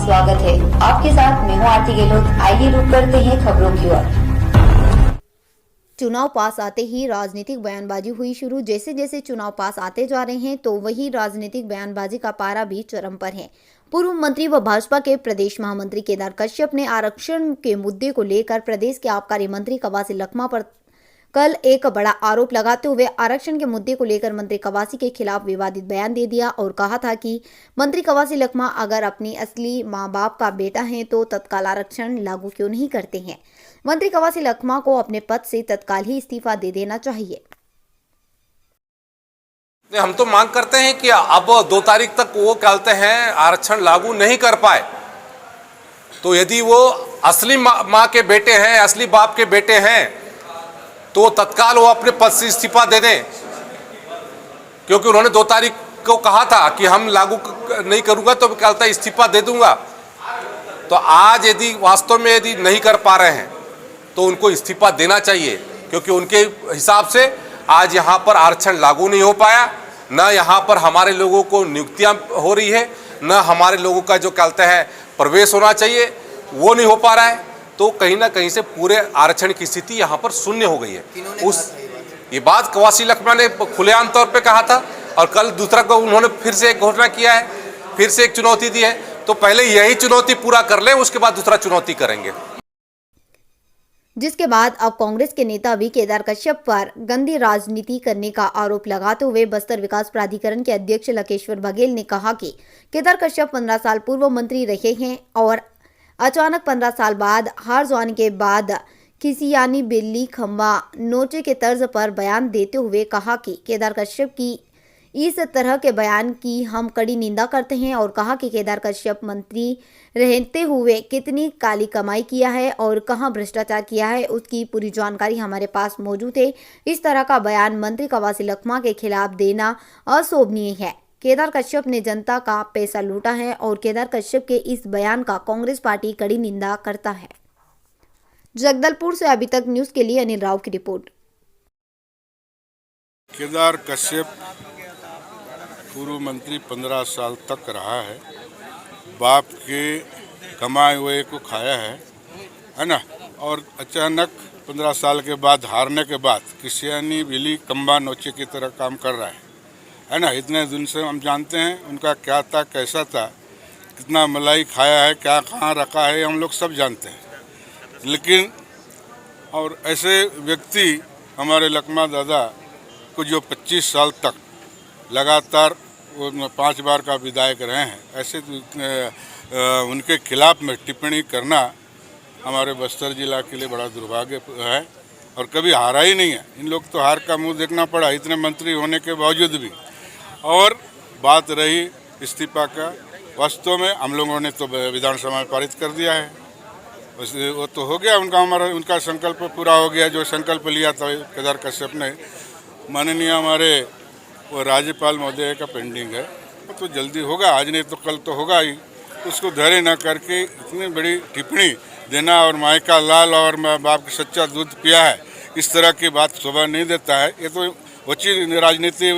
स्वागत है। आपके साथ मैं हूँ आरती गहलोत। आइए रुक करते हैं खबरों की ओर। चुनाव पास आते ही राजनीतिक बयानबाजी हुई शुरू। जैसे जैसे चुनाव पास आते जा रहे हैं तो वही राजनीतिक बयानबाजी का पारा भी चरम पर है। पूर्व मंत्री व भाजपा के प्रदेश महामंत्री केदार कश्यप ने आरक्षण के मुद्दे को लेकर प्रदेश के आबकारी मंत्री कवासी लखमा पर कल एक बड़ा आरोप लगाते हुए आरक्षण के मुद्दे को लेकर मंत्री कवासी के खिलाफ विवादित बयान दे दिया और कहा था कि मंत्री कवासी लखमा अगर अपनी असली मां बाप का बेटा है तो तत्काल आरक्षण लागू क्यों नहीं करते हैं। मंत्री कवासी लखमा को अपने पद से तत्काल ही इस्तीफा दे देना चाहिए। हम तो मांग करते हैं कि अब 2 तारीख तक वो कहते हैं आरक्षण लागू नहीं कर पाए, तो यदि वो असली माँ के बेटे हैं, असली बाप के बेटे हैं, तो तत्काल वो अपने पद से इस्तीफा दे दें, क्योंकि उन्होंने 2 तारीख को कहा था कि हम लागू नहीं करूंगा तो कहता है इस्तीफा दे दूंगा। तो आज यदि वास्तव में यदि नहीं कर पा रहे हैं तो उनको इस्तीफा देना चाहिए, क्योंकि उनके हिसाब से आज यहाँ पर आरक्षण लागू नहीं हो पाया, न यहाँ पर हमारे लोगों को नियुक्तियाँ हो रही है, न हमारे लोगों का जो कहते हैं प्रवेश होना चाहिए वो नहीं हो पा रहा है। तो कहीं ना कहीं से पूरे आरक्षण की स्थिति यहाँ पर शून्य हो गई है। ये बात कवासी लखमा ने खुलेआम तौर पे कहा था और कल दूसरा को उन्होंने फिर से एक घोषणा किया है, फिर से एक चुनौती दी है। तो पहले यही चुनौती पूरा कर ले, उसके बाद दूसरा चुनौती करेंगे। जिसके बाद अब कांग्रेस के नेता भी केदार कश्यप पर गंदी राजनीति करने का आरोप लगाते हुए बस्तर विकास प्राधिकरण के अध्यक्ष लकेश्वर बघेल ने कहा कि केदार कश्यप 15 साल पूर्व मंत्री रहे हैं और अचानक 15 साल बाद हार जाने के बाद किसी यानी बिल्ली खंबा नोचे के तर्ज पर बयान देते हुए कहा कि केदार कश्यप की इस तरह के बयान की हम कड़ी निंदा करते हैं और कहा कि केदार कश्यप मंत्री रहते हुए कितनी काली कमाई किया है और कहां भ्रष्टाचार किया है उसकी पूरी जानकारी हमारे पास मौजूद है। इस तरह का बयान मंत्री कवासी लखमा के खिलाफ देना अशोभनीय है। केदार कश्यप ने जनता का पैसा लूटा है और केदार कश्यप के इस बयान का कांग्रेस पार्टी कड़ी निंदा करता है। जगदलपुर से अभी तक न्यूज के लिए अनिल राव की रिपोर्ट। केदार कश्यप पूर्व मंत्री 15 साल तक रहा है, बाप के कमाए हुए को खाया है ना, और अचानक 15 साल के बाद हारने के बाद किसियानी बिली कम्बा नोचे की तरह काम कर रहा है ना। इतने दिन से हम जानते हैं उनका क्या था, कैसा था, कितना मलाई खाया है, क्या कहाँ रखा है, हम लोग सब जानते हैं। लेकिन और ऐसे व्यक्ति हमारे लखमा दादा को जो 25 साल तक लगातार 5 बार का विधायक रहे हैं, ऐसे उनके खिलाफ में टिप्पणी करना हमारे बस्तर जिला के लिए बड़ा दुर्भाग्य है और कभी हारा ही नहीं है। इन लोग तो हार का मुंह देखना पड़ा इतने मंत्री होने के बावजूद भी। और बात रही इस्तीफा का, वास्तव में हम लोगों ने तो विधानसभा में पारित कर दिया है, वो तो हो गया, उनका संकल्प पूरा हो गया। जो संकल्प लिया था केदार कश्यप ने, माननीय हमारे वो राज्यपाल महोदय का पेंडिंग है, वो तो जल्दी होगा, आज नहीं तो कल तो होगा ही। उसको धैर्य न करके इतनी बड़ी टिप्पणी देना और माई का लाल और बाप का सच्चा दूध पिया है, इस तरह की बात शोभा नहीं देता है। ये तो उचित राजनीति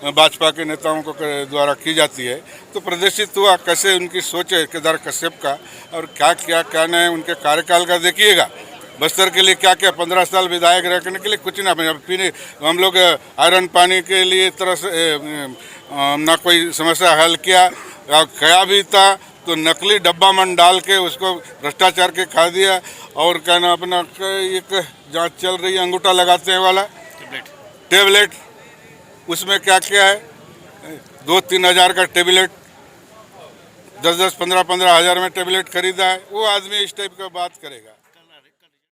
भाजपा के नेताओं को द्वारा की जाती है। तो प्रदर्शित हुआ कैसे उनकी सोच है केदार कश्यप का, और क्या क्या कहना है उनके कार्यकाल का देखिएगा। बस्तर के लिए क्या क्या 15 साल विधायक रखने के लिए कुछ ना पीने, हम लोग आयरन पानी के लिए तरह से ना कोई समस्या हल किया, खया भी था तो नकली डब्बा मन डाल के उसको भ्रष्टाचार के खा दिया। और कहना अपना एक जांच चल रही है अंगूठा लगाते हैं वाला टेबलेट, उसमें क्या क्या है, 2-3 हज़ार का टेबलेट, 10-10, 15-15 हज़ार में टेबलेट खरीदा है। वो आदमी इस टाइप का बात करेगा।